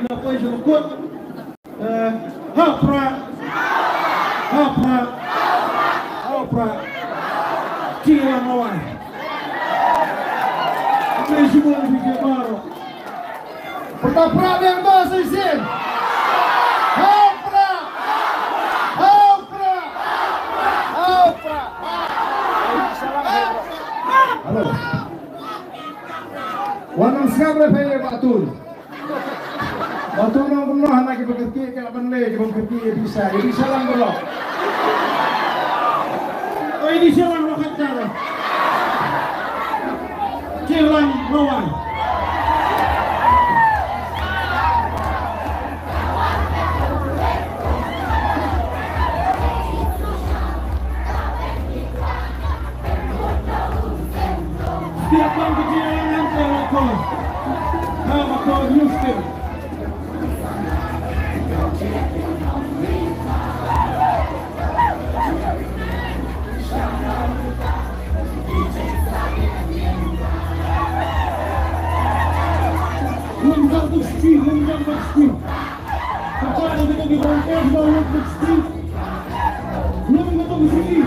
depois do corpo. Hopra! Tira no ar. Beijo bom de Guevara. Para praia em base sim. Hopra! Halo. Wanang sabre pay batul. Batul nang kuno anak ke bekerja ke lapan le ke bekerja bisa lang bro. Oh ini silang rokat cara. Silang lawan. Setiap orang kecil nanti lakon. Lakon Houston. Mundur pasti. Percaya kita di bangkes bahwa pasti. Belum ketemu sini.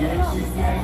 Hãy subscribe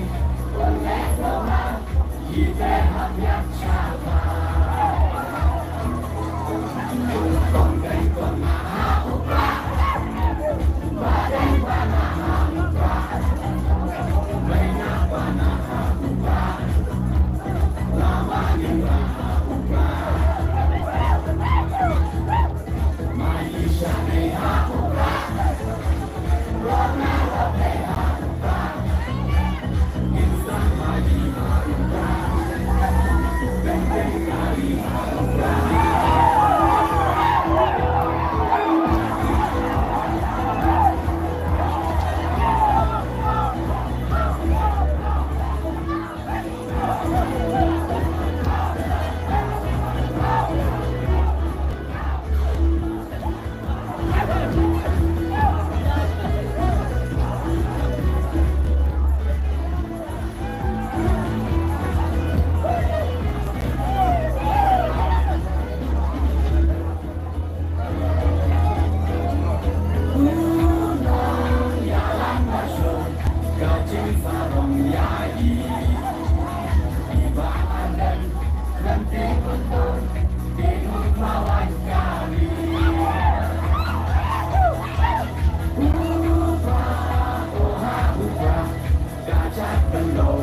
cho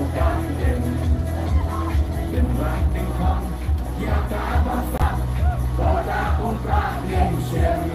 kênh Ghiền Mì Gõ để không bỏ lỡ những video hấp dẫn.